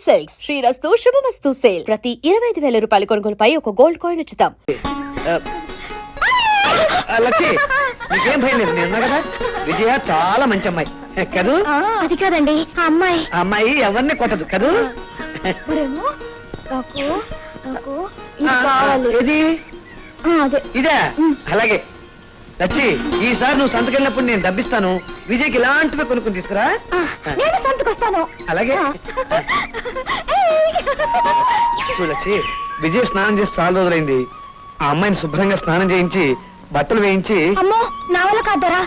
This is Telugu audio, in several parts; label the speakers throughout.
Speaker 1: సిల్క్స్ శ్రీరస్తు శుభమస్తు సేల్. ప్రతి 25,000 రూపాయల కొనుగోలుపై ఒక గోల్డ్ కాయిన్ ఉచితం.
Speaker 2: లక్ష్మి నీకేం భయం లేదు, నేను కదా. విజయ చాలా మంచి అమ్మాయి కదూ?
Speaker 3: అది కాదండి, అమ్మాయి
Speaker 2: అమ్మాయి ఎవరిని కొట్టదు కదూ? ఇది ఇదే. అలాగే లక్ష్మి, ఈసారి నువ్వు సంతకెళ్ళినప్పుడు నేను డబ్బిస్తాను. విజయ్కి ఇలాంటివి కొనుక్కుని తీసుకురా.
Speaker 3: సంతకొస్తాను.
Speaker 2: అలాగే లక్ష్మి, విజయ్ స్నానం చేసి చాలా రోజులైంది. ఆ అమ్మాయిని శుభ్రంగా స్నానం చేయించి బట్టలు వేయించి.
Speaker 3: అమ్మో, నా వల్ల కాదరా.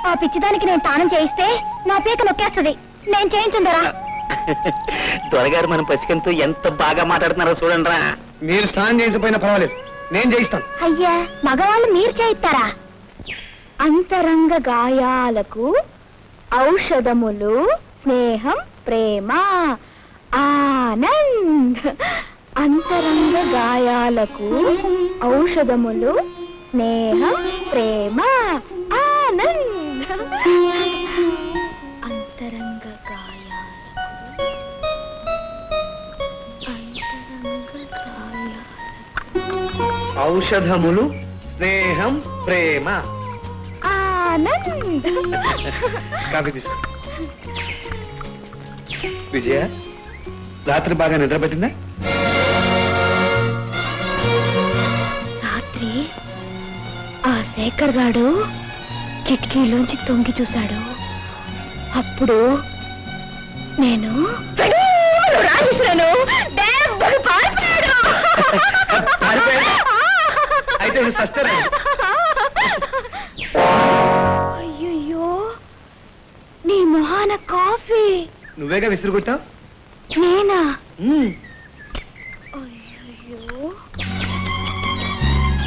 Speaker 3: ఆ పిచ్చిదానికి నేను స్నానం చేయిస్తే నా పీక నొక్కేస్తుంది. నేను చేయించుందరా.
Speaker 4: దొరగారు మన పసికంతో ఎంత బాగా మాట్లాడుతున్నారో చూడండి రా.
Speaker 2: మీరు స్నానం చేయించకపోయినా పర్వాలేదు, నేను చేయిస్తాను.
Speaker 3: అయ్యా, మగవాళ్ళు మీరు చేయిస్తారా? అంతరంగ గాయాలకు ఔషధములు స్నేహం ప్రేమ ఆనంద్. అంతరంగ గాయాలకు ఔషధములు స్నేహం ప్రేమ ఆనంద్. అంతరంగ
Speaker 2: ఔషధములు స్నేహం ప్రేమ
Speaker 3: ఆనంద్.
Speaker 2: కాఫీ తీసుకో. విజయ, రాత్రి బాగా నిద్రపట్టిందా?
Speaker 3: రాత్రి ఆ శేఖర్ గాడు కిటికీలోంచి తొంగి చూశాడు. అప్పుడు నేను రాజేశ్వరను
Speaker 2: అయితే
Speaker 3: అయ్యయ్యో, నీ మొహాన కాఫీ.
Speaker 2: నువ్వేగా విసిరుకొట్టావు?
Speaker 3: నేనా? అయ్యయ్యో,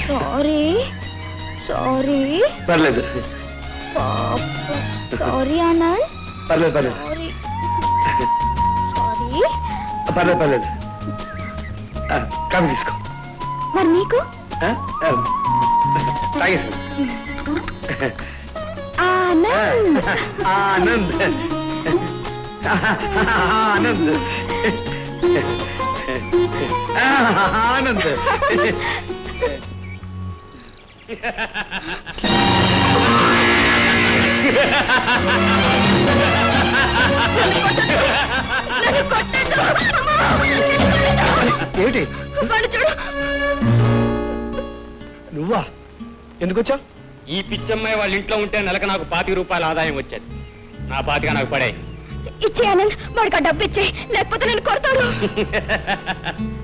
Speaker 3: సారీ సారీ.
Speaker 2: పర్లేదు
Speaker 3: సారీ ఆనంద్.
Speaker 2: పర్లేదు పర్లేదు
Speaker 3: సారీ సారీ.
Speaker 2: పర్లేదు పర్లేదు. కాఫీ తీసుకో.
Speaker 3: మరి నీకు?
Speaker 2: తాగేసుకో.
Speaker 3: ఆనంద్
Speaker 2: ఆనంద్ ఆనంద్ ఆనంద్. ఏమిటి? నువ్వా? ఎందుకు వచ్చావు?
Speaker 4: ఈ పిచ్చమ్మాయి వాళ్ళ ఇంట్లో ఉంటే నెలకు నాకు 25 రూపాయల ఆదాయం వచ్చేది. నా 25 నాకు పడే.
Speaker 3: ఇచ్చే ఆనంద్, వాడికి ఆ డబ్బు ఇచ్చే, లేకపోతే నేను కొడతాడు.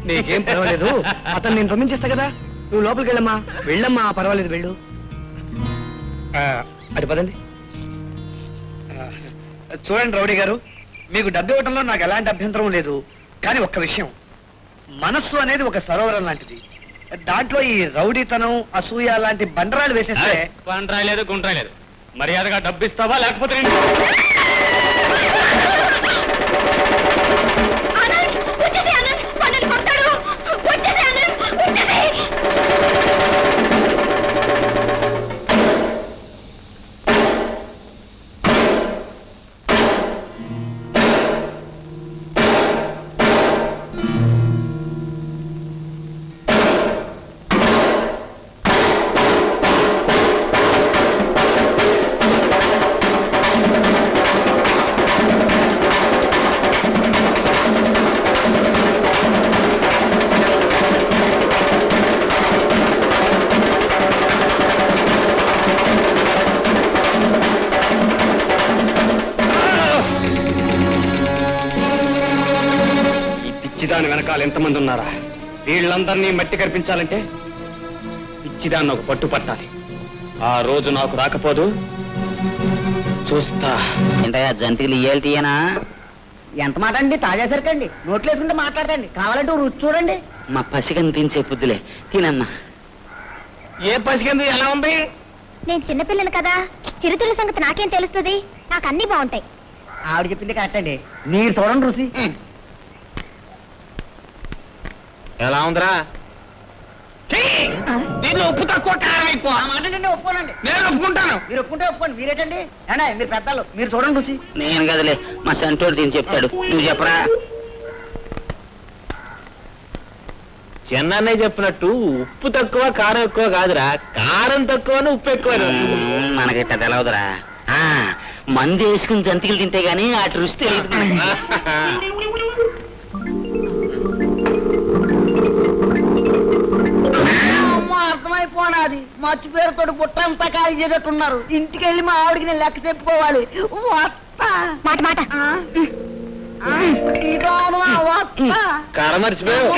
Speaker 2: నీకేం పర్వాలేదు, అతను నేను పంపించేస్తా కదా. నువ్వు లోపలికి వెళ్ళమ్మా. వెళ్ళమ్మా, పర్వాలేదు, వెళ్ళు. అది పదండి. చూడండి రౌడీ గారు, మీకు డబ్బు ఇవ్వడంలో నాకు ఎలాంటి అభ్యంతరం లేదు. కానీ ఒక్క విషయం, మనస్సు అనేది ఒక సరోవరం లాంటిది. దాంట్లో ఈ రౌడీతనం, అసూయ లాంటి బండరాలు వేసేస్తే.
Speaker 4: బండరాయలేదు గుండ్రాయలేదు. మర్యాదగా డబ్బు ఇస్తావా లేకపోతే దాని వెనకాల ఎంతమంది ఉన్నారా? వీళ్ళందరినీ మట్టి కనిపించాలంటే పిచ్చిదాన్ని ఒక పట్టు పట్టాలి. ఆ రోజు నాకు రాకపోదు, చూస్తా.
Speaker 5: ఏంటయ్యా జంతికలు ఇయ్యాలిటీయేనా? ఎంత మాట అండి, తాజా సరికండి. నోట్లు వేసుకుంటే మాట్లాడండి, కావాలంటే రుచి చూడండి.
Speaker 4: మా పసిగని తినిచే బుద్ధిలే తినన్నా.
Speaker 2: ఏ పసికంది ఎలా ఉంది?
Speaker 3: నేను చిన్నపిల్లని కదా, చిరుతిళ్ళ సంగతి నాకేం తెలుస్తుంది? నాకు అన్ని బాగుంటాయి.
Speaker 5: ఆవిడ చెప్పింది కరెక్ట్ అండి. మీరు చూడండి రుచి.
Speaker 4: ఎలా ఉందిరా?
Speaker 2: దీనిలో ఉప్పు తక్కువ, కారం ఎక్కువ.
Speaker 5: ఒప్పుకోనండి.
Speaker 2: నేను ఒప్పుకుంటాను.
Speaker 5: మీరు ఒప్పుకుంటే ఒప్పుకోండి. మీరేటండి? మీరు పెద్దలు, మీరు చూడండి రుచి.
Speaker 4: నేను కదలే, మా సంటోడు తిని చెప్తాడు. నువ్వు చెప్పరా? చిన్నన్నయ్య చెప్పినట్టు ఉప్పు తక్కువ కారం ఎక్కువ కాదురా, కారం తక్కువ ఉప్పు ఎక్కువ.
Speaker 5: మనకి తెలవదురా. మంది వేసుకుని జంతికలు తింటే గానీ ఆ రుచి తెలియదు. అర్థమైపోనాది. మచ్చు పేరుతో పుట్టంతా ఖాళీ చేసేట్టున్నారు. ఇంటికి వెళ్ళి మా ఆవిడికి నేను లెక్క చెప్పుకోవాలి.
Speaker 3: మాట మాట
Speaker 4: కారం మర్చిపోయావు.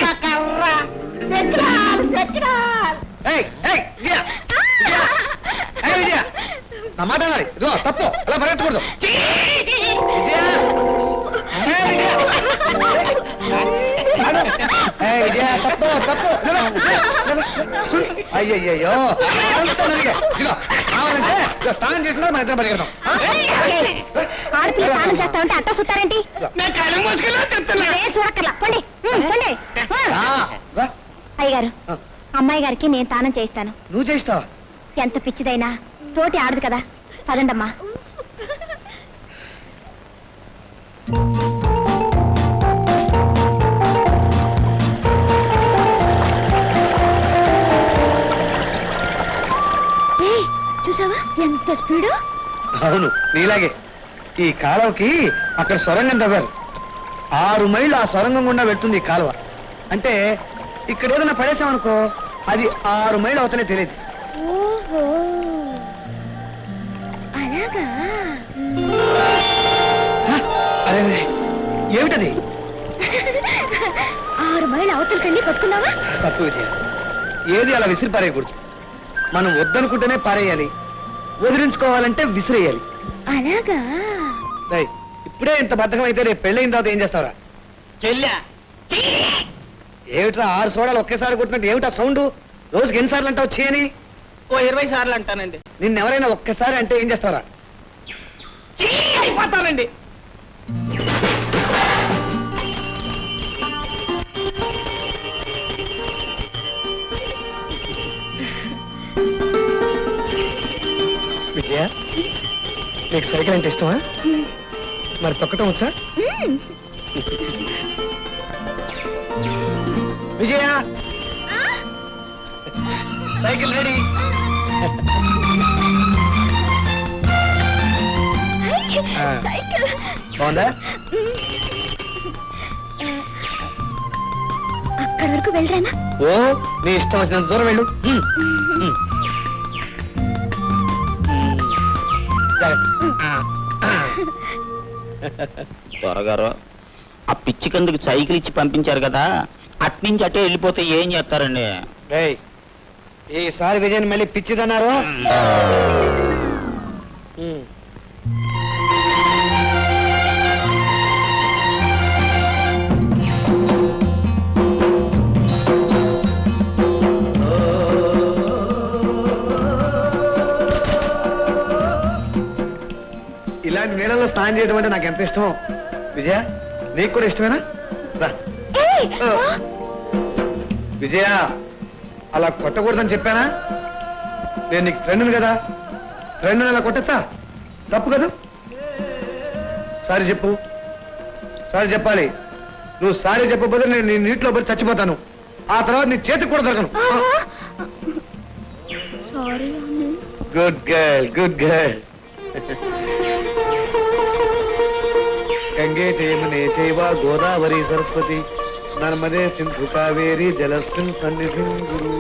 Speaker 2: నా మాట అనాలి. ఇదిగో తప్పు, అలా పరిగెత్తకూడదు. తప్పు తప్పు. అయ్యయ్యో కావాలంటే స్నానం చేసినా మన ఇద్దరం పరిగెడతాం.
Speaker 3: ఆడపిల్ల స్నానం చేస్తా ఉంటే అట్ట సుత్తారేంటి? చూడక్కర్లా పండి పండి. అయ్యగారు, అమ్మాయి గారికి నేను స్నానం చేయిస్తాను.
Speaker 2: నువ్వు చేస్తావా?
Speaker 3: ఎంత పిచ్చిదైనా తోటి ఆడదు కదా. పదండమ్మా. చూసావా ఎంత స్పీడు?
Speaker 2: అవును, నీలాగే. ఈ కాలువకి అక్కడ సొరంగం తవ్వారు. 6 మైళ్ళు ఆ సొరంగం గుండా వెళ్తుంది ఈ కాలువ. అంటే ఇక్కడ ఏదైనా పడేసామనుకో, అది 6 మైళ్ళు అవుతనే తెలియదు.
Speaker 3: ఓహో, అలాగా.
Speaker 2: అరే ఏమిటది?
Speaker 3: 6 మైళ్ళ అవతలకెళ్ళి పట్టుకున్నావా?
Speaker 2: తప్పు విజయ. ఏది అలా విసిరి పారేయకూడదు. మనం వద్దనుకుంటేనే పారేయాలి, వదిలించుకోవాలంటే విసిరేయాలి.
Speaker 3: అలాగా.
Speaker 2: ఇప్పుడే ఇంత బద్ధకం అయితే రేపు పెళ్ళైన తర్వాత ఏం చేస్తావురా? ఏమిట్రా 6 సోడాలు ఒకేసారి కొట్టినట్టు ఏమిటా సౌండ్? రోజుకి ఎన్నిసార్లు అంటావు చేయని?
Speaker 5: 20 సార్లు అంటానండి.
Speaker 2: నిన్నెవరైనా ఒక్కసారి అంటే ఏం చేస్తావురా?
Speaker 5: అయిపోతానండి.
Speaker 2: విజయ, నీకు సైకిల్ అంటే ఇష్టమా? మరి తొక్కటం వచ్చా? విజయ, సైకిల్ రెడీ. బాగుందా?
Speaker 3: అక్కడి వరకు వెళ్ళరానా?
Speaker 2: ఓ, నీ ఇష్టం వచ్చినంత దూరం వెళ్ళు.
Speaker 5: త్వరగారు, ఆ పిచ్చి కందుకు సైకిల్ ఇచ్చి పంపించారు కదా, అట్నుంచి అటే వెళ్ళిపోతే ఏం చేస్తారండి?
Speaker 2: ఈసారి విజయన్ మళ్ళీ పిచ్చిదన్నారు. ఇలాంటి నీళ్ళలో స్నానం చేయడం అంటే నాకు ఎంత ఇష్టమో. విజయ, నీకు కూడా ఇష్టమేనా? రా. విజయ, అలా కొట్టకూడదని చెప్పానా? నేను నీకు ఫ్రెండ్ని కదా, ఫ్రెండ్ని అలా కొట్టచ్చా? తప్పు కదా? సారీ చెప్పు. సారీ చెప్పాలి. నువ్వు సారీ చెప్పకపోతే నేను నీ నీటిలో పడి చచ్చిపోతాను. ఆ తర్వాత నీ చేతికి కూడా దొరకను. Good girl, good girl. గంగే జయమునే చైవ గోదావరి సరస్వతి నర్మదే సింధు కావేరి జలస్మిన్ సన్నిధిం గురు.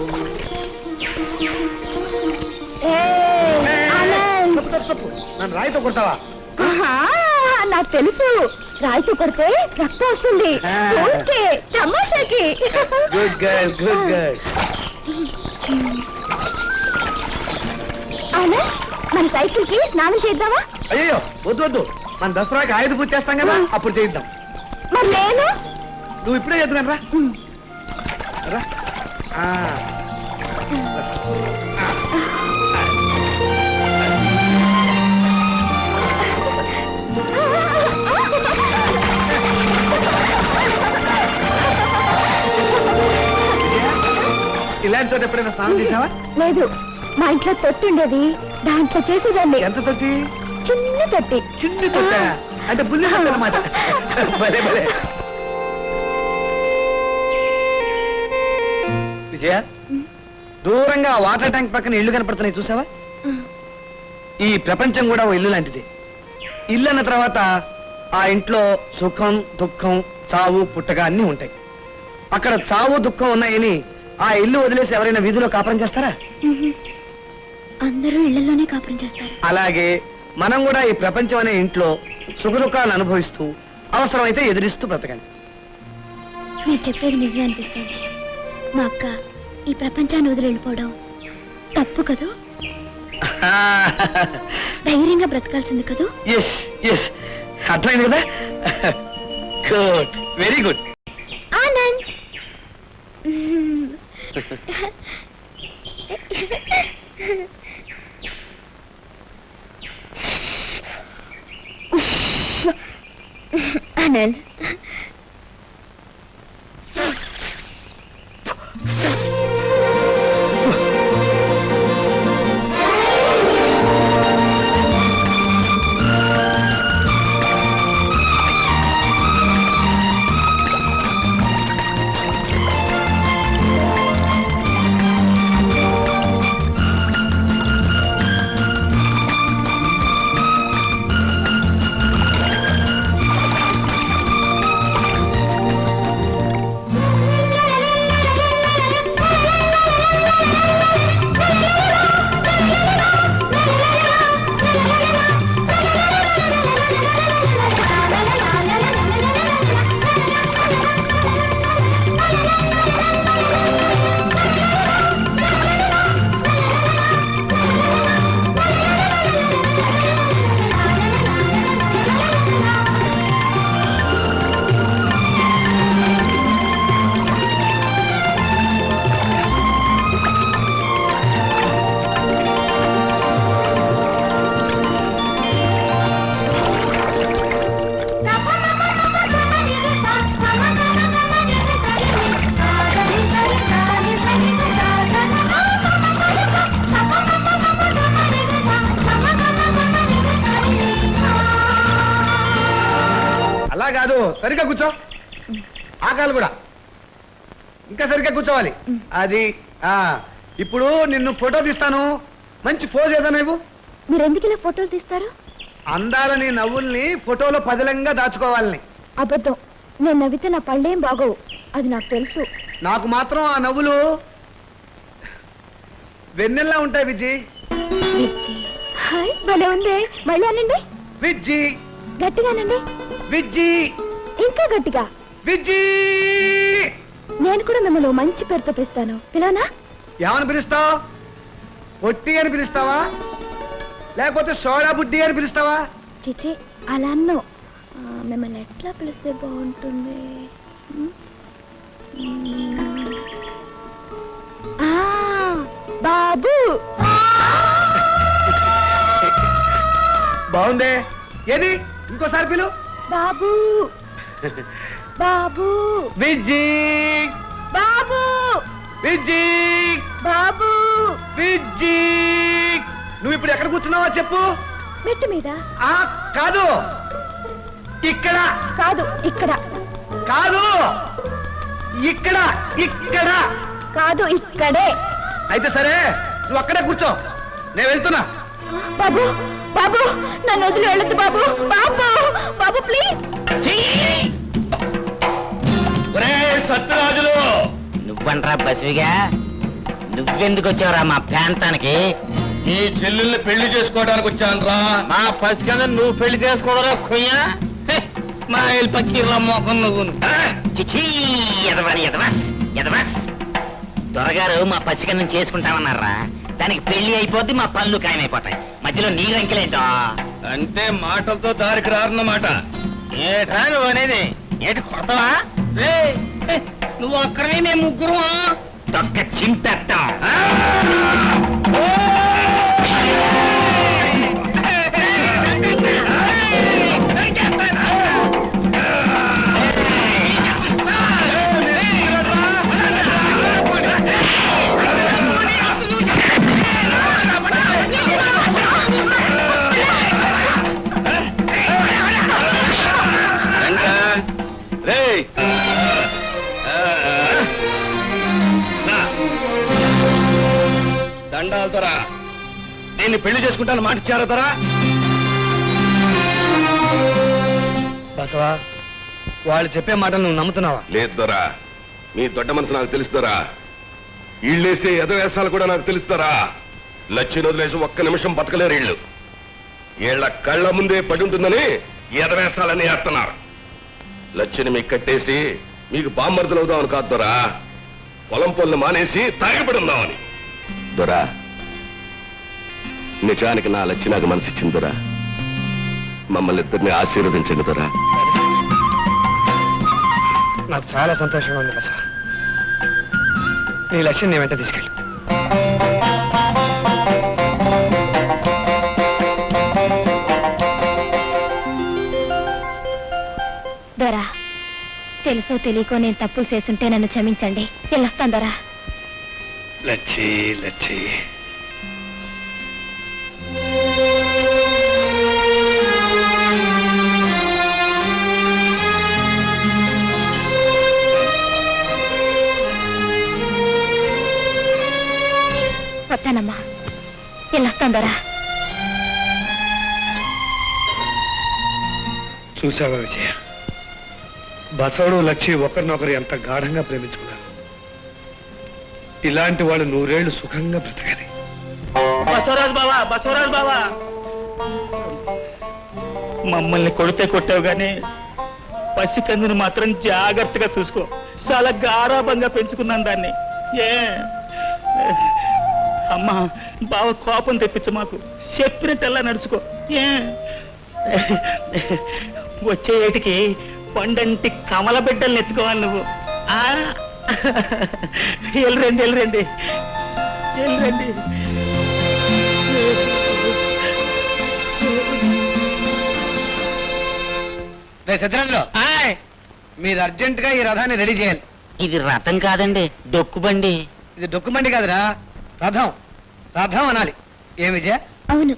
Speaker 2: నన్ను రాయితో కొట్టావా?
Speaker 3: నాకు తెలుసు, రాయితో కొడితే రక్తం వస్తుంది. తమాషాకి.
Speaker 2: Good girl, good girl.
Speaker 3: అవునా, మన సైకిల్ కి స్నానం చేద్దామా?
Speaker 2: అయ్యో వద్దు వద్దు, మన దసరాకి ఆయుధ పూజ చేస్తాం కదా, అప్పుడు చేయిద్దాం.
Speaker 3: మరి నేను?
Speaker 2: నువ్వు ఇప్పుడే చేద్దాం రా. రా. ఇలాంటి చోట ఎప్పుడైనా స్నానం చేసావా?
Speaker 3: లేదు, మా ఇంట్లో తొట్టి ఉండేది, దాంట్లో చేసేదాన్ని.
Speaker 2: ఎంత తొట్టి?
Speaker 3: చిన్న తొట్టి.
Speaker 2: చిన్న తొట్ట అంటే బుల్లి అన్నమాట. భలే భలే. విజయ, దూరంగా ఆ వాటర్ ట్యాంక్ పక్కన ఇల్లు కనపడుతున్నాయి చూసావా? ఈ ప్రపంచం కూడా ఓ ఇల్లు లాంటిది. ఇల్లు అన్న తర్వాత ఆ ఇంట్లో సుఖం దుఃఖం చావు పుట్టగా అన్నీ ఉంటాయి. అక్కడ చావు దుఃఖం ఉన్నాయని ఆ ఇల్లు వదిలేసి ఎవరైనా వీధిలో కాపురం చేస్తారా?
Speaker 3: అందరూ ఇళ్లలోనే కాపురం చేస్తారు.
Speaker 2: అలాగే మనం కూడా ఈ ప్రపంచం అనే ఇంట్లో సుఖ దుఃఖాలను అనుభవిస్తూ అవసరమైతే ఎదురిస్తూ బ్రతకండి.
Speaker 3: మీరు చెప్పేది నిజమే అనిపిస్తుంది. మా అక్క ఈ ప్రపంచాన్ని వదిలి వెళ్ళిపోవడం తప్పు కదూ? ధైర్యంగా బ్రతకాల్సింది కదూ?
Speaker 2: ఎస్ ఎస్, అర్థమైంది కదా? Good, very good.
Speaker 3: Anand, Anand,
Speaker 2: అలా కాదు, సరిగ్గా కూర్చో. ఆకాలు కూడా ఇంకా సరిగ్గా కూర్చోవాలి. అది ఇప్పుడు నిన్ను ఫోటో తీస్తాను, మంచి పోజ్ ఏదైనా ఇవ్వు.
Speaker 3: మీరు ఎందుకు ఇలా ఫోటోలు తీస్తారు?
Speaker 2: అందాలని నవ్వుల్ని ఫోటోలో పదిలంగా దాచుకోవాలని.
Speaker 3: అబద్ధం. నేను నవ్వితే నా పళ్ళేం బాగోవు, అది నాకు తెలుసు.
Speaker 2: నాకు మాత్రం ఆ నవ్వులు వెన్నెల్లా ఉంటాయి విజ్జి.
Speaker 3: హాయ్, భలే ఉంది. మళ్ళీ అనండి.
Speaker 2: విజ్జి,
Speaker 3: గట్టిగానండి.
Speaker 2: విజ్జి,
Speaker 3: ఇంకా గట్టిగా.
Speaker 2: విజ్జి.
Speaker 3: నేను కూడా మిమ్మల్ని ఓ మంచి పేరుతో పిలుస్తాను. పిలవనా?
Speaker 2: ఏమని పిలుస్తావు? పొట్టి అని పిలుస్తావా, లేకపోతే సోడా బుడ్డి అని పిలుస్తావా?
Speaker 3: చిచి, అలా అన్నో. మిమ్మల్ని ఎట్లా పిలిస్తే బాగుంటుంది? ఆ, బాబు.
Speaker 2: బాగుందే. ఏది ఇంకోసారి పిలు.
Speaker 3: బాబు, బాబు,
Speaker 2: విజ్జి,
Speaker 3: బాబు,
Speaker 2: విజ్జి,
Speaker 3: బాబు.
Speaker 2: విజ్జి. నువ్వు ఇప్పుడు ఎక్కడ కూర్చున్నావో చెప్పు.
Speaker 3: మెట్టు మీద.
Speaker 2: కాదు, ఇక్కడ.
Speaker 3: కాదు, ఇక్కడ.
Speaker 2: కాదు, ఇక్కడ. ఇక్కడ
Speaker 3: కాదు, ఇక్కడే.
Speaker 2: అయితే సరే, నువ్వు అక్కడే కూర్చో, నేను వెళ్తున్నా.
Speaker 3: బాబు, బాబు, నన్ను వదిలి వెళ్ళొద్దు బాబు. బాబు, బాబు ప్లీజ్.
Speaker 4: సత్యరాజులు,
Speaker 5: నువ్వంట్రా బసివిగా? నువ్వెందుకు వచ్చావురా మా ప్రాంతానికి?
Speaker 4: నీ చెల్లెల్ని పెళ్లి చేసుకోవడానికి వచ్చానురా.
Speaker 5: మా పసికంద నువ్వు పెళ్లి చేసుకోవరా కొయ్యా? మా పక్కీర్ల మోకం నువ్వు. చిచి, ఎదవని ఎదవా ఎదవా. దొరగారు మా పసికందం చేసుకుంటామన్నారా? దానికి పెళ్లి అయిపోద్ది, మా పళ్ళు ఖాయమైపోతాయి. మధ్యలో నీ రంకెలేంటో.
Speaker 4: అంటే మాటలతో దారికి రారన్నమాట.
Speaker 5: ఏటా నువ్వు అనేది? ఏంటి కొడతావా? నువ్వు ఒక్కరిని మేము ముగ్గురు తొక్క చింపేస్తాం.
Speaker 4: దండాలు దొరా దీన్ని పెళ్లి చేసుకుంటాను మాట ఇచ్చారా దొరా?
Speaker 2: బసవా వాళ్ళు చెప్పే మాటలు నువ్వు నమ్ముతున్నావా?
Speaker 6: లేదు దొరా, మీ దొడ్డ మనసు నాకు తెలుస్తారా? వీళ్ళేసే ఎదవేశాలు కూడా నాకు తెలుస్తారా? లచ్చిని వదిలేసి ఒక్క నిమిషం బతకలేరు వీళ్ళు. వీళ్ళ కళ్ళ ముందే పడి ఉంటుందని ఎదవేశాలని వేస్తున్నారు. లచ్చిని మీకు కట్టేసి మీకు బామ్మర్దులు అవుదామని కాదు దొరా, పొలం పొలను మానేసి తాగిపడి ఉందామని. దొరా, నిజానికి నా లచ్చి నాకు మనసిచ్చింది దొరా. మమ్మల్ని ఇద్దరిని ఆశీర్వదించండి దొరా.
Speaker 2: నాకు చాలా సంతోషంగా ఉంది బసవా. నీ లక్ష్యం నీ వెంట తీసుకెళ్ళు.
Speaker 3: దొరా, తెలుసో తెలియకో నేను తప్పులు చేస్తుంటే నన్ను క్షమించండి. వెళ్ళొస్తాను దొరా.
Speaker 2: లచ్చి లచ్చి
Speaker 3: వస్తానమ్మా, వెళ్ళొస్తాను దొరా.
Speaker 2: చూసావా విజయ, బసవుడు లక్ష్మి ఒకరినొకరు ఎంత గాఢంగా ప్రేమించుకున్నారు. ఇలాంటి వాళ్ళు 100 ఏళ్లు సుఖంగా బ్రతకాలి.
Speaker 5: బసవరాజు బావా, బసవరాజు బావా, మమ్మల్ని కొడితే కొట్టావు గానీ పసికందును మాత్రం జాగ్రత్తగా చూసుకో. చాలా గారాబంగా పెంచుకున్నాను దాన్ని. ఏ అమ్మా, బావ కోపం తెప్పించు, మాకు చెప్పినట్టల్లా నడుచుకో. ఏ వచ్చే ఏటికి పండంటి కమల బిడ్డల్ని ఎత్తుకోవాలి నువ్వు. వెళ్ళరండి వెళ్ళరండి వెళ్ళరండి.
Speaker 2: సత్యరాజులో మీరు అర్జెంట్ గా ఈ రథాన్ని రెడీ చేయాలి.
Speaker 5: ఇది రథం కాదండి, డొక్కుబండి.
Speaker 2: ఇది డొక్కుబండి కాదురా, రథం. రథం అనాలి. ఏం విజయ?
Speaker 3: అవును,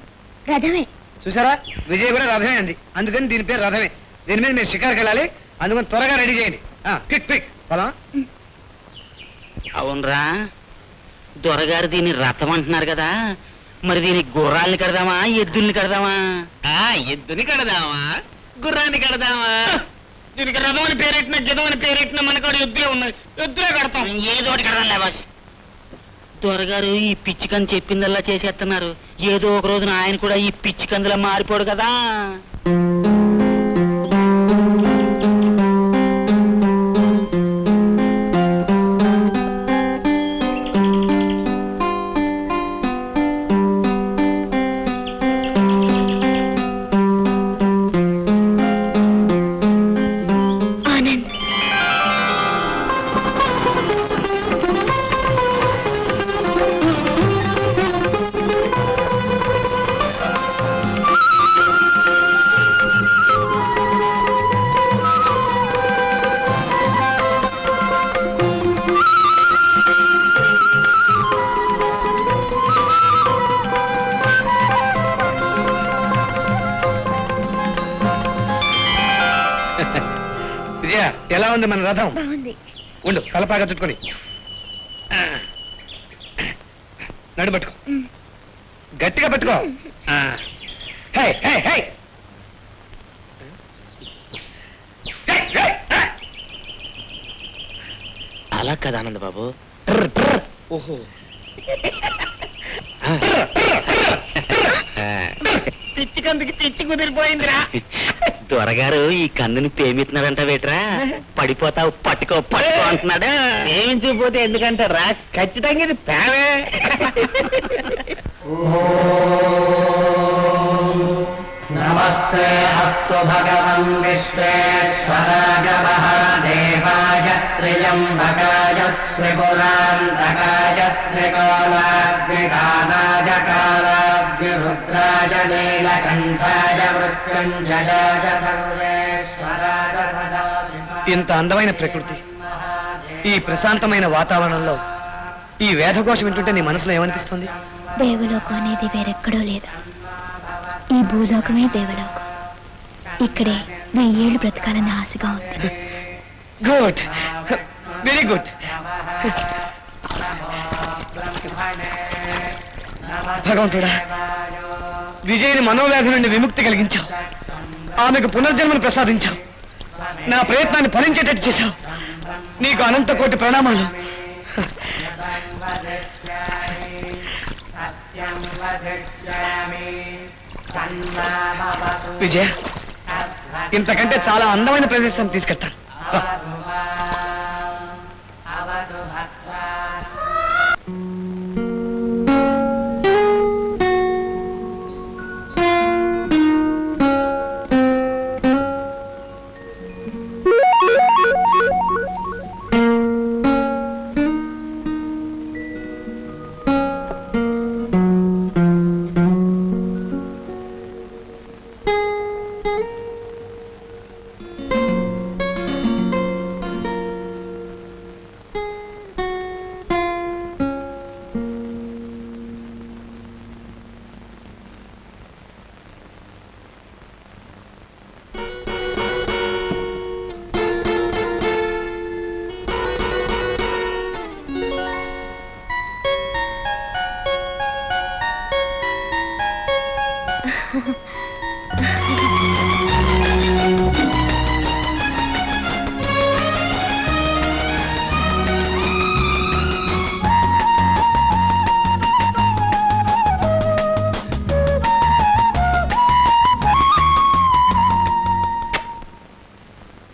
Speaker 3: రథమే.
Speaker 2: చూసారా, విజయ్ కూడా రథమే అంది. అందుకని దీని పేరు రథమే. దీని మీద మీరు షికార్కి వెళ్ళాలి. అందుకని త్వరగా రెడీ చేయండి. క్విక్ క్విక్ పదా.
Speaker 5: అవునరా, దొరగారు దీన్ని రథం అంటున్నారు కదా, మరి దీనికి గుర్రాల్ని కడదామా, ఎద్దుల్ని కడదామా? ఎద్దుని కడదామా, గుర్రాన్ని కడదామా? దీనికి రథం అని పేరెట్టిన, గిదం అని పేరెట్టిన, మనకాడ ఎద్దులే ఉన్నాయి, ఎద్దులే కడతాం. ఏదో ఒకటి కడదాంలే బాస్. దొరగారు ఈ పిచ్చికంది చెప్పిందల్లా చేసేస్తున్నారు. ఏదో ఒక రోజున ఆయన కూడా ఈ పిచ్చికందులా మారిపోడు కదా.
Speaker 2: విజయ, ఎలా ఉంది మన రథం?
Speaker 3: బాగుంది.
Speaker 2: ఉండు, తలపాగా చుట్టుకొని నడు పట్టుకో, గట్టిగా పట్టుకో. హే హే హే,
Speaker 5: అలా కదా ఆనంద్ బాబు.
Speaker 2: ఓహో,
Speaker 5: పిచ్చికందుకి పిచ్చి కుదిరిపోయిందిరా. దొరగారు ఈ కందుని ప్రేమిస్తున్నారంట వేట్రా. పడిపోతావు, పట్టుకో పట్టుకో అంటున్నాడు. ప్రేమించకపోతే ఎందుకంటే రా, ఖచ్చితంగా ఇది ప్రేమే.
Speaker 7: నమస్తే అస్తు భగవన్ విశ్వేశ్వరాయ మహాదేవాయ త్ర్యంబకాయ త్రిపురాంతకాయ త్రికోణాగ్నిదానాయ కాలాగ్నిరుద్రాయ నీలకంఠాయ మృత్యుంజయాయ సర్వేశ్వరాయ సదాశివాయ.
Speaker 2: ఇంత అందమైన ప్రకృతి, ఈ ప్రశాంతమైన వాతావరణంలో ఈ వేదఘోషం వింటుంటే నీ మనసులో ఏమనిపిస్తుంది?
Speaker 3: దేవలోకం అనేది వేరెక్కడో లేదు. ఈ భూలోకమే దేవలోకం. ఇక్కడే 1000 ఏళ్ళు బ్రతకాలని ఆశగా ఉంది.
Speaker 2: Good, very good. భగవంతుడా, విజయ్ని మనోవ్యాధి నుండి విముక్తి కలిగించావు, ఆమెకు పునర్జన్మను ప్రసాదించావు, నా ప్రయత్నాన్ని ఫలించేటట్టు చేశావు. నీకు అనంత కోటి ప్రణామాలు. విజయ, ఇంతకంటే చాలా అందమైన ప్రదేశాన్ని తీసుకెళ్తాను.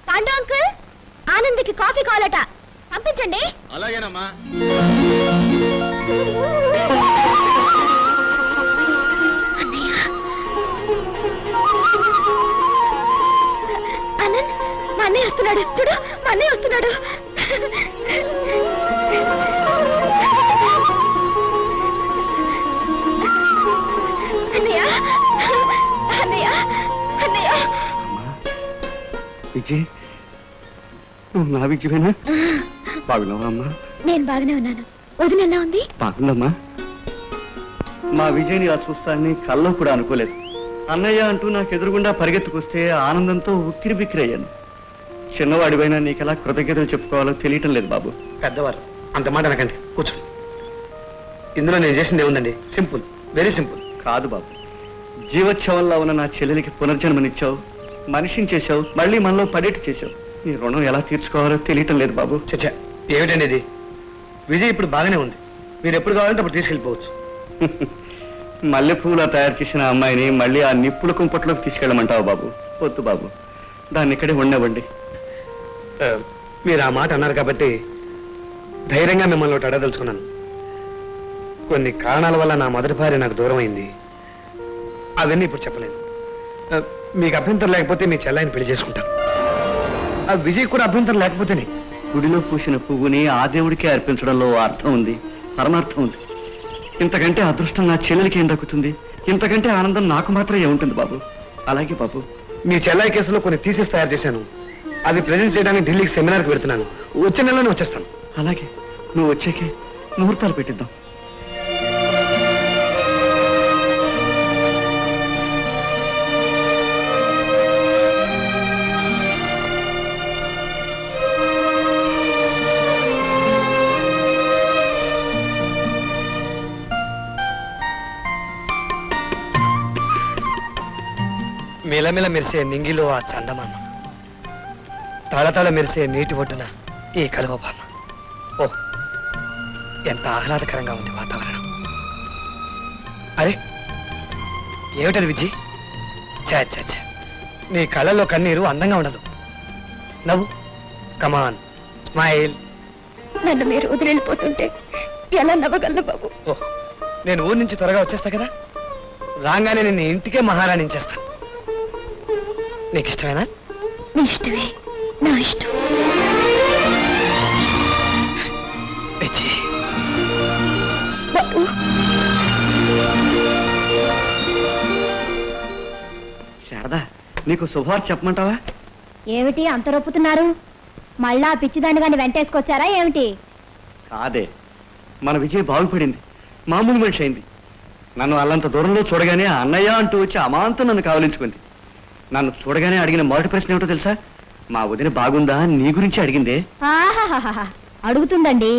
Speaker 3: పాండు అంకుల్, ఆనంద్కి కాఫీ కావాలట, పంపించండి.
Speaker 4: అలాగేనమ్మా.
Speaker 3: ఆనంద్, మా అన్నయ్య వస్తున్నాడు, చూడు మా అన్నయ్య వస్తున్నాడు. అన్నయ్య, అన్నయ్య, అన్నయ్య.
Speaker 4: విజయ్, నువ్వు నా విజయమేనా? బాగున్నావా అమ్మా?
Speaker 3: నేను బాగానే ఉన్నాను. వదిన ఎలా ఉంది?
Speaker 4: బాగుందమ్మా. మా విజయ్ని ఇలా చూస్తానని కల్లో కూడా అనుకోలేదు. అన్నయ్య అంటూ నాకు ఎదురుగుండా పరిగెత్తుకొస్తే ఆనందంతో ఉక్కిరి బిక్కిరయ్యాను. చిన్నవాడిపైన నీకెలా కృతజ్ఞతలు చెప్పుకోవాలో తెలియటం లేదు బాబు.
Speaker 2: పెద్దవారు అంత మాట అనకండి, కూర్చో. ఇందులో నేను చేసింది ఏముందండి? Simple, very simple.
Speaker 4: కాదు బాబు, జీవోత్సవంలో ఉన్న నా చెల్లెలికి పునర్జన్మనిచ్చావు, మనిషిని చేశావు, మళ్ళీ మనలో పడేట్టు చేశావు. నీ రుణం ఎలా తీర్చుకోవాలో తెలియటం లేదు బాబు.
Speaker 2: చచ్చా, ఏమిటండి ఇది? విజయ్ ఇప్పుడు బాగానే ఉంది, మీరు ఎప్పుడు కావాలంటే అప్పుడు తీసుకెళ్ళిపోవచ్చు.
Speaker 4: మల్లెపూల తయారు చేసిన అమ్మాయిని మళ్ళీ ఆ నిప్పుల కుంపట్లోకి తీసుకెళ్ళమంటావు బాబు? వద్దు బాబు, దాన్ని ఇక్కడే ఉండవండి.
Speaker 2: మీరు ఆ మాట అన్నారు కాబట్టి ధైర్యంగా మిమ్మల్ని ఒకటి అడగదలుచుకున్నాను. కొన్ని కారణాల వల్ల నా మొదటి భార్య నాకు దూరం అయింది. అవన్నీ ఇప్పుడు చెప్పలేను. మీకు అభ్యంతరం లేకపోతే మీ చెల్లాయిని పెళ్లి చేసుకుంటాను. ఆ విజయ్ కూడా అభ్యంతరం లేకపోతేనే.
Speaker 4: గుడిలో పూసిన పువ్వుని ఆ దేవుడికే అర్పించడంలో అర్థం ఉంది, పరమార్థం ఉంది. ఇంతకంటే అదృష్టం నా చెల్లెలికి ఏం దక్కుతుంది? ఇంతకంటే ఆనందం నాకు మాత్రమే ఉంటుంది బాబు. అలాగే బాబు.
Speaker 2: మీ చెల్లాయి కేసులో కొన్ని థీసిస్ తయారు చేశాను, అవి ప్రజెంట్ చేయడానికి ఢిల్లీకి సెమినార్కి వెళ్తున్నాను. వచ్చే నెలలోనే వచ్చేస్తాను.
Speaker 4: అలాగే, నువ్వు వచ్చాకే ముహూర్తాలు పెట్టిద్దాం.
Speaker 2: మిలమిల మెరిసే నింగిలో ఆ చందమామ, తళతళ మెరిసే నీటి ఒడ్డున ఈ కలువపామ. ఓ, ఎంత ఆహ్లాదకరంగా ఉంది వాతావరణం. అరే, ఏమిటది విజయ్? ఛా ఛా ఛా, నీ కళ్ళల్లో కన్నీరు అందంగా ఉండదు. నవ్వు, కమాన్, స్మైల్.
Speaker 3: నన్ను మీరు వదిలిపోతుంటే ఎలా నవ్వగలను బాబు?
Speaker 2: ఓ, నేను ఊరి నుంచి త్వరగా వచ్చేస్తా కదా, రాగానే నిన్ను ఇంటికే మహారాణి చేస్తాను. నీకు ఇష్టమేనా?
Speaker 3: నీ ఇష్టమే, నా ఇష్టం.
Speaker 2: విజయ్,
Speaker 3: బాబు,
Speaker 4: శారదా, నీకు శుభవార్త చెప్పమంటావా?
Speaker 3: ఏమిటి అంత రొప్పుతున్నారు? మళ్ళా పిచ్చిదాన్ని గాని వెంటేసుకొచ్చారా ఏమిటి?
Speaker 4: కాదే, మన విజయ్ బాగుపడింది, మామూలు మనిషి అయింది. నన్ను అల్లంత దూరంలో చూడగానే అన్నయ్య అంటూ వచ్చి అమాంతం నన్ను కావలించుకుంది. నన్ను చూడగానే అడిగిన మొదటి ప్రశ్న ఏమిటో తెలుసా? మా వదిన బాగుందా నీ గురించి అడిగిందే.
Speaker 3: ఆహాహాహా, అడుగుతుందండి.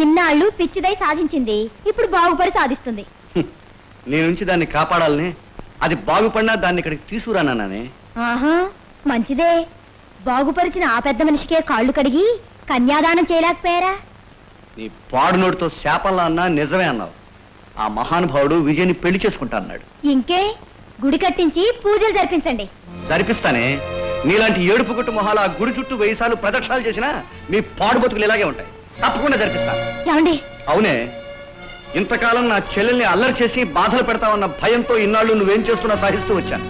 Speaker 3: ఇన్నాళ్ళు పిచ్చిదై సాధించింది, ఇప్పుడు బాగుపడి సాధిస్తుంది.
Speaker 4: నీ నుంచి దాన్ని కాపాడాలని, అది బాగుపడినా దాన్ని ఇక్కడికి తీసుకురానానే.
Speaker 3: ఆహా మంచిదే. బాగుపరిచిన ఆ పెద్ద మనిషికే కాళ్ళు కడిగి కన్యాదానం చేయలేకపోయారా?
Speaker 4: నీ పాడు నోటితో శాపంలా అన్నా నిజమే అన్నావు. ఆ మహానుభావుడు విజయని పెళ్లి చేసుకుంటా అన్నాడు.
Speaker 3: ఇంకే గుడి కట్టించి పూజలు జరిపించండి.
Speaker 4: జరిపిస్తానే. నీలాంటి ఏడుపు గుట్టు మొహాలు ఆ గుడి చుట్టూ 1000 సార్లు ప్రదక్షిణాలు చేసినా నీ పాడు బతుకులు ఇలాగే ఉంటాయి. తప్పకుండా జరిపిస్తాను.
Speaker 3: ఏమండి?
Speaker 4: అవునే, ఇంతకాలం నా చెల్లెల్ని అల్లరి చేసి బాధలు పెడతావన్న భయంతో ఇన్నాళ్ళు నువ్వేం చేస్తున్నా సహిస్తూ వచ్చాను.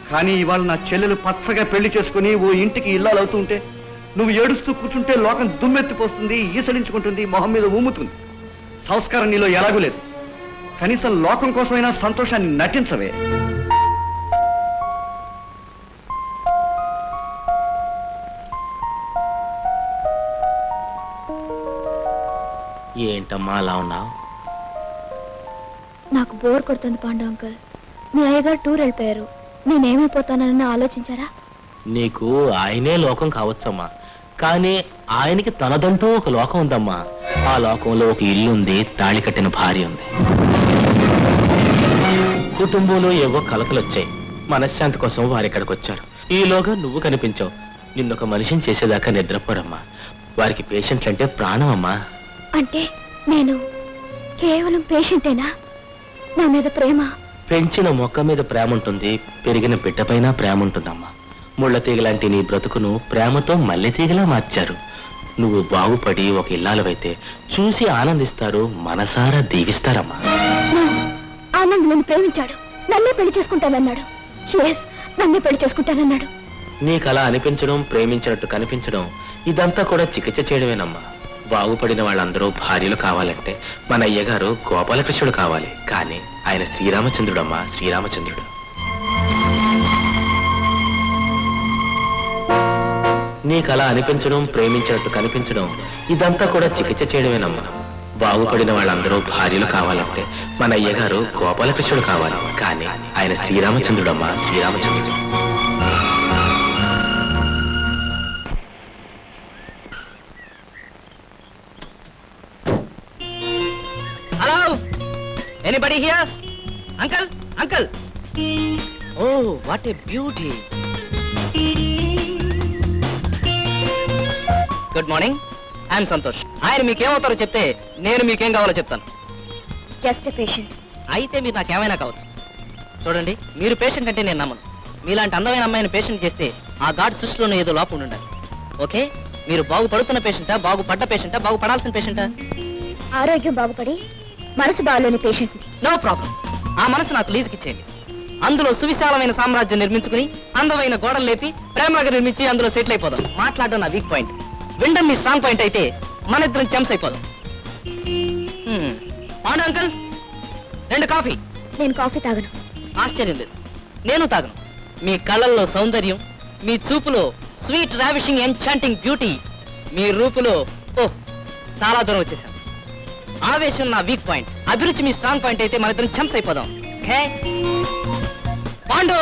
Speaker 4: కానీ ఇవాళ నా చెల్లెలు పచ్చగా పెళ్లి చేసుకుని ఓ ఇంటికి ఇల్లాలు అవుతూ ఉంటే నువ్వు ఏడుస్తూ కూర్చుంటే లోకం దుమ్మెత్తిపోస్తుంది, ఈసడించుకుంటుంది, మొహం మీద ఊముతుంది. సంస్కారం నీలో ఎలాగూ లేదు. కనీసం లోకం కోసమైనా సంతోషాన్ని నటించవే.
Speaker 5: ఏంటమ్మా అలా ఉన్నావు?
Speaker 3: నాకు బోర్ కొడుతుంది పాండు అంకుల్. మీ అయ్యగారు టూర్ వెళ్ళిపోయారు. నేనేమైపోతానని ఆలోచించారా?
Speaker 5: నీకు ఆయనే లోకం కావచ్చమ్మా, కానీ ఆయనకి తనదంటూ ఒక లోకం ఉందమ్మా. ఆ లోకంలో ఒక ఇల్లు ఉంది, తాళి కట్టిన భార్య ఉంది. కుటుంబంలో ఏవో కలతలు వచ్చాయి. మనశ్శాంతి కోసం వారి ఇక్కడికి వచ్చారు. ఈలోగా నువ్వు కనిపించావు. నిన్నొక మనిషిని చేసేదాకా నిద్రపోరమ్మా. వారికి పేషెంట్లు అంటే ప్రాణం అమ్మా.
Speaker 3: అంటే నేను కేవలం పేషెంటేనా? నా మీద ప్రేమ?
Speaker 5: పెంచిన మొక్క మీద ప్రేమ ఉంటుంది, పెరిగిన బిడ్డపైన ప్రేమ ఉంటుందమ్మా. ముళ్ళ తీగలాంటి నీ బ్రతుకును ప్రేమతో మల్లె తీగలా మార్చారు. నువ్వు బాగుపడి ఒక ఇల్లాలవైతే చూసి ఆనందిస్తారు, మనసారా దీవిస్తారమ్మా.
Speaker 3: ఆనంద్ నన్ను ప్రేమించాడు, నన్నే పెళ్లి చేసుకుంటానన్నాడు. నన్నే పెళ్లి చేసుకుంటానన్నాడు.
Speaker 5: నీకు అలా అనిపించడం, ప్రేమించినట్టు కనిపించడం, ఇదంతా కూడా చికిత్స చేయడమేనమ్మా. బాగుపడిన వాళ్ళందరూ భార్యలు కావాలంటే మన అయ్యగారు గోపాలకృష్ణుడు కావాలి, కానీ ఆయన శ్రీరామచంద్రుడమ్మా, శ్రీరామచంద్రుడు. నీకు అలా అనిపించడం, ప్రేమించినట్టు కనిపించడం, ఇదంతా కూడా చికిత్స చేయడమేనమ్మా. బాగుపడిన వాళ్ళందరూ భార్యలు కావాలంటే మన అయ్యగారు గోపాలకృష్ణుడు కావాలి, కానీ ఆయన శ్రీరామచంద్రుడమ్మా, శ్రీరామచంద్రుడు.
Speaker 2: Hello, anybody here? Uncle, uncle. Oh what a beauty. Good morning, I'm Santosh. ఆయన మీకేమవుతారో చెప్తే నేను మీకేం కావాలో చెప్తాను.
Speaker 3: Just patient.
Speaker 2: అయితే మీరు నాకేమైనా కావచ్చు. చూడండి, మీరు పేషెంట్ అంటే నేను నమ్మను. మీలాంటి అందమైన అమ్మాయిని పేషెంట్ చేస్తే ఆ గాడ్ సృష్టిలోనే ఏదో లోపం ఉండాలి. ఓకే, మీరు బాగుపడుతున్న పేషెంటా, బాగుపడ్డ పేషెంటా, బాగుపడాల్సిన పేషెంటా?
Speaker 3: ఆరోగ్యం బాగుపడి మనసు బాగలేని పేషెంట్.
Speaker 2: No problem. ఆ మనసు నాకు లీజుకి ఇచ్చేయండి. అందులో సువిశాలమైన సామ్రాజ్యం నిర్మించుకుని అందమైన గోడలు లేపి ప్రేమగా నిర్మించి అందులో సెటిల్ అయిపోదాం. మాట్లాడడం నా వీక్ పాయింట్, వినడం మీ స్ట్రాంగ్ పాయింట్ అయితే మన ఇద్దరం చెంస్ అయిపోదాం. అవును అంకల్, 2 కాఫీ.
Speaker 3: నేను కాఫీ తాగను.
Speaker 2: ఆశ్చర్యం లేదు, నేను తాగను. మీ కళ్ళల్లో సౌందర్యం, మీ చూపులో స్వీట్ రావిషింగ్ ఎన్చాంటింగ్ బ్యూటీ, మీ రూపులో ఓహ్ చాలా దూరం వచ్చేసాను. ఆవేశం నా వీక్ పాయింట్, అభిరుచి మీ స్ట్రాంగ్ పాయింట్ అయితే మన ఇద్దరం చెంస్ అయిపోదాం. Okay Pandu,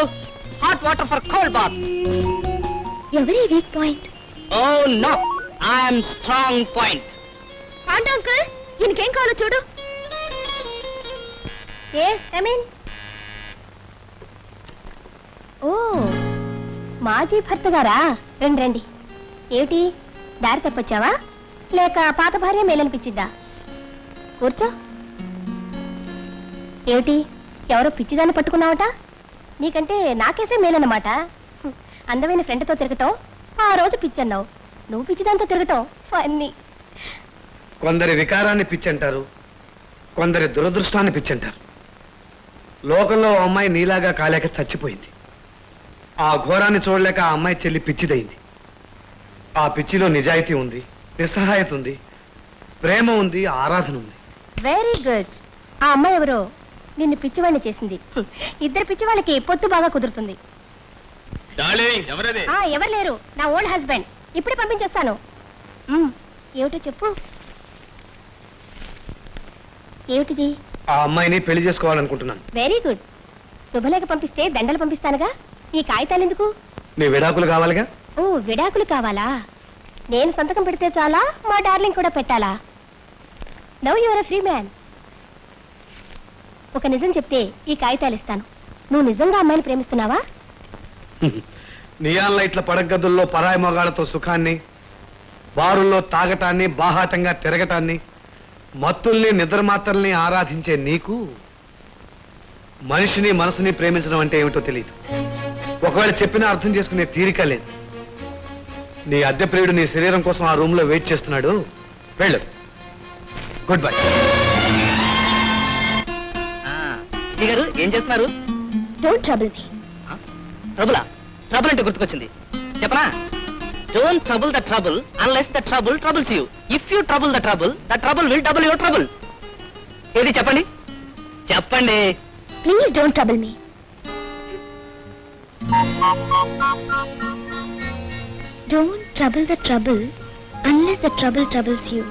Speaker 2: hot water for cold bath.
Speaker 3: ఎవరి weak point?
Speaker 2: Oh no, I'm strong point.
Speaker 3: Pandu uncle, ఈయనకేం కావాలో చూడు. ఓ మాజీ భర్త గారా? రండి రండి. ఏమిటి, దారి తప్పొచ్చావా లేక పాత భార్య మేలనిపించిద్దా? కూర్చో. ఏమిటి, ఎవరో పిచ్చిదాన్ని పట్టుకున్నావట? నీకంటే నాకేసే మేలన్నమాట. అందమైన ఫ్రెండ్తో తిరగటం ఆ రోజు పిచ్చన్నావు, నువ్వు పిచ్చిదాంతో తిరగటం ఫన్నీ.
Speaker 4: కొందరి వికారాన్ని పిచ్చంటారు, కొందరి దురదృష్టాన్ని పిచ్చంటారు. లోకంలో ఓ అమ్మాయి నీలాగా కాలేక చచ్చిపోయింది. ఆ ఘోరాన్ని చూడలేక ఆ అమ్మాయి చెల్లి పిచ్చిదయింది. ఆ పిచ్చిలో నిజాయితీ ఉంది, నిస్సహాయత ఉంది, ప్రేమ ఉంది, ఆరాధన ఉంది.
Speaker 3: Very good. ఆ అమ్మాయి ఎవరో నిన్ను పిచ్చివాణ్ణి చేసింది. ఇద్దరు పిచ్చివాళ్ళకి పొత్తు బాగా కుదురుతుంది. ఎవరు లేరు, నా ఓల్డ్ హస్బెండ్. ఇప్పుడే పంపించేస్తాను. ఏమిటో చెప్పు. ఏమిటిది?
Speaker 4: ఆ అమ్మాయిని పెళ్లి చేసుకోవాలనుకుంటున్నాను.
Speaker 3: Very good. శుభలేఖ పంపిస్తే దండలు పంపిస్తానుగా. ఈ కాగితాలు ఎందుకు?
Speaker 4: నీ విడాకులు కావాలిగా.
Speaker 3: ఓ విడాకులు కావాలా? నేను సంతకం పెడితే చాలా, మా డార్లింగ్ కూడా పెట్టాలా? Now you are a free man. ఒక నిజం చెప్తే ఈ కాగితాలు ఇస్తాను. నువ్వు నిజంగా అమ్మాయిని ప్రేమిస్తున్నావా?
Speaker 2: నియాన్ లైట్ల పడగదుల్లో పరాయి మొగాళ్లతో సుఖాన్ని, బారుల్లో తాగటాన్ని, బాహాటంగా తిరగటాన్ని, మత్తుల్ని నిద్రమాత్రల్ని ఆరాధించే నీకు మనిషిని మనసుని ప్రేమించడం అంటే ఏమిటో తెలియదు. ఒకవేళ చెప్పినా అర్థం చేసుకునే తీరిక లేదు. నీ అద్దె ప్రియుడు నీ శరీరం కోసం ఆ రూమ్ లో వెయిట్ చేస్తున్నాడు. వెళ్ళు. Good bye.
Speaker 5: గారు ఏం చేస్తున్నారు?
Speaker 3: Don't trouble me.
Speaker 5: ట్రబులా? ట్రబుల్ అంటే గుర్తుకొచ్చింది, చెప్పనా? Don't trouble the trouble unless the trouble troubles you. If you trouble the trouble will double your trouble. ఏది చెప్పండి, చెప్పండి.
Speaker 3: Please don't trouble me. Don't trouble the trouble unless the trouble troubles you.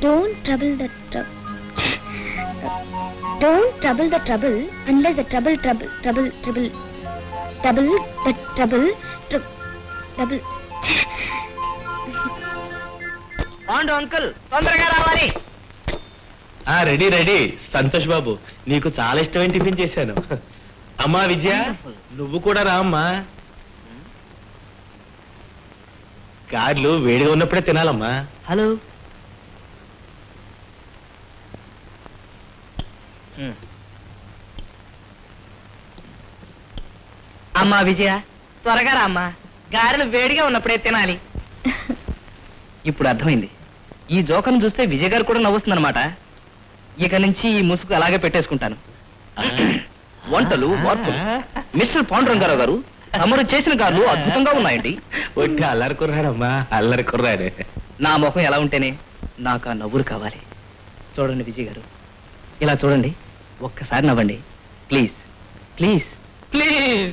Speaker 3: Don't trouble the trouble. Don't trouble the trouble unless the trouble trouble the trouble.
Speaker 5: Pandu uncle తొందరగా రావాలి.
Speaker 8: Ready ready. సంతోష్ బాబు, నీకు చాలా ఇష్టమైన టిఫిన్ చేశాను. అమ్మా విజయ, నువ్వు కూడా రా అమ్మా. కార్లు వేడిగా ఉన్నప్పుడే తినాలమ్మా.
Speaker 5: హలో. అమ్మా విజయ, త్వరగా రా అమ్మా. గారెలు వేడిగా ఉన్నప్పుడే తినాలి. ఇప్పుడు అర్థమైంది. ఈ జోకను చూస్తే విజయ్ గారు కూడా నవ్వుతుందన్నమాట. ఇక నుంచి ఈ ముసుగు అలాగే పెట్టేసుకుంటాను. వంటలు వార్పులు. మిస్టర్ పాండురంగారావు గారు, తమరు చేసిన గారు అద్భుతంగా ఉన్నాయండి.
Speaker 8: ఒట్టి అల్లరి కుర్రాడమ్మా, అల్లరి కుర్రాడే.
Speaker 5: నా ముఖం ఎలా ఉంటేనే నాకు ఆ నవ్వులు కావాలి. చూడండి విజయ్ గారు, ఇలా చూడండి, ఒక్కసారి నవ్వండి please please please.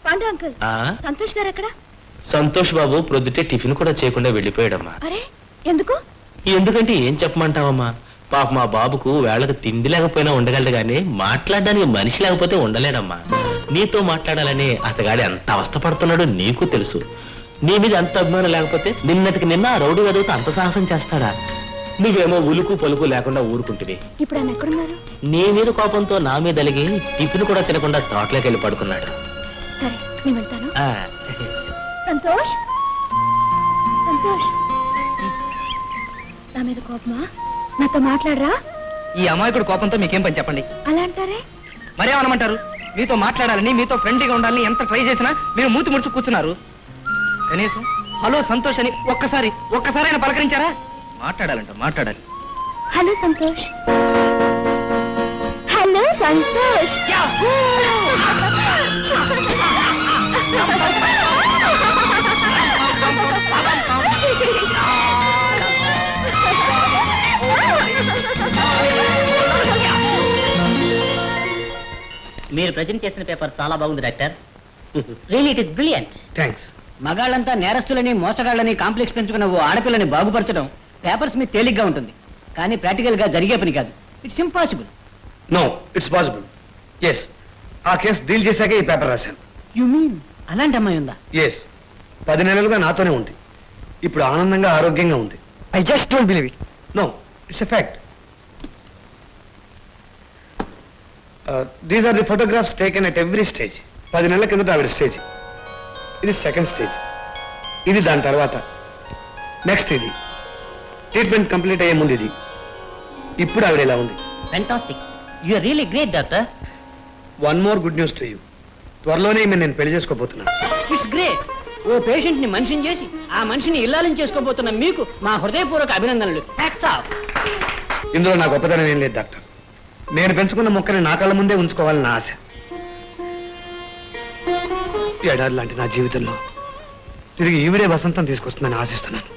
Speaker 3: Pandu uncle, Santosh గారు ఎక్కడ?
Speaker 8: సంతోష్ బాబు ప్రొద్దుటే టిఫిన్ కూడా చేయకుండా వెళ్ళిపోయాడమ్మా.
Speaker 3: అరే ఎందుకు?
Speaker 8: ఎందుకంటే ఏం చెప్పమంటావమ్మా, పాప మా బాబుకు వేళకు తిండి లేకపోయినా ఉండగలడు గానీ మాట్లాడడానికి మనిషి లేకపోతే ఉండలేడమ్మా. నీతో మాట్లాడాలని అతగాడు ఎంత అవస్థపడుతున్నాడో నీకు తెలుసు. నీ మీద ఎంత అభిమానం లేకపోతే నిన్నటికి నిన్న ఆ రౌడీ వదువుతో అంత సాహసం చేస్తాడా? నువ్వేమో ఉలుకు పలుకు లేకుండా ఊరుకుంటుంది.
Speaker 3: ఇప్పుడు ఆయన ఎక్కడున్నారు?
Speaker 8: నీ మీద కోపంతో నా మీద అలిగి టిఫిన్ కూడా తినకుండా తోటలోకి వెళ్ళి పడుకున్నాడు.
Speaker 3: సరే నేను వెళ్తాను. సంతోష్, సంతోష్, నా మీద కోపమా? నాతో మాట్లాడరా?
Speaker 5: ఈ అమాయకుడు కోపంతో మీకేం పని చెప్పండి.
Speaker 3: అలా అంటారే?
Speaker 5: మరేమనమంటారు? మీతో మాట్లాడాలని, మీతో ఫ్రెండ్లీగా ఉండాలని ఎంత ట్రై చేసినా మీరు మూతి ముడుచు కూర్చున్నారు. కనీసం హలో సంతోష్ అని ఒక్కసారి ఆయన పలకరించారా? మాట్లాడాలంట, మాట్లాడాలి.
Speaker 3: హలో సంతోష్. హలో సంతోష్.
Speaker 5: మీరు ప్రజెంట్ చేసిన పేపర్ చాలా బాగుంది doctor. Really it is brilliant.
Speaker 2: Thanks.
Speaker 5: మగాళ్ళంతా నేరస్తులని మోసగాళ్ళని కాంప్లెక్స్ పెంచుకున్న ఓ ఆడపిల్లని బాగుపరచడం పేపర్స్ మీద తేలిగ్గా ఉంటుంది, కానీ ప్రాక్టికల్ గా జరిగే పని కాదు. It's impossible.
Speaker 2: No, it's possible. Yes, ఆ కేసు డీల్ చేశాకే ఈ పేపర్ రాశాను.
Speaker 5: యు మీన్ అలాంటి అమ్మాయి ఉందా?
Speaker 2: ఎస్, 10 నెలలుగా నాతోనే ఉంది. ఇప్పుడు ఆనందంగా ఆరోగ్యంగా ఉంది. I just don't believe it. No, it's a fact. These are the photographs taken at every stage. 10 నెలల కిందట ఆవిడ స్టేజ్. ఇది సెకండ్ స్టేజ్. ఇది దాని తర్వాత. నెక్స్ట్ ఇది. ట్రీట్మెంట్ కంప్లీట్ అయ్యే ముందు ఇది. ఇప్పుడు ఆవిడ ఇలా ఉంది.
Speaker 5: Fantastic. You are really great doctor.
Speaker 2: One more good news to you. త్వరలోనే ఈమె నేను పెళ్లి చేసుకోబోతున్నాను.
Speaker 5: It's great. ఓ పేషెంట్ ని మనిషిని చేసి ఆ మనిషిని ఇల్లాలని చేసుకోబోతున్న మీకు మా హృదయపూర్వక అభినందనలు. Hats off.
Speaker 2: ఇందులో నా గొప్పతనం ఏం లేదు డాక్టర్. నేను పెంచుకున్న మొక్కని నా కళ్ళ ముందే ఉంచుకోవాలని నా ఆశ. ఎడారి లాంటి నా జీవితంలో తిరిగి ఈవిడే వసంతం తీసుకొస్తుందని ఆశిస్తున్నాను.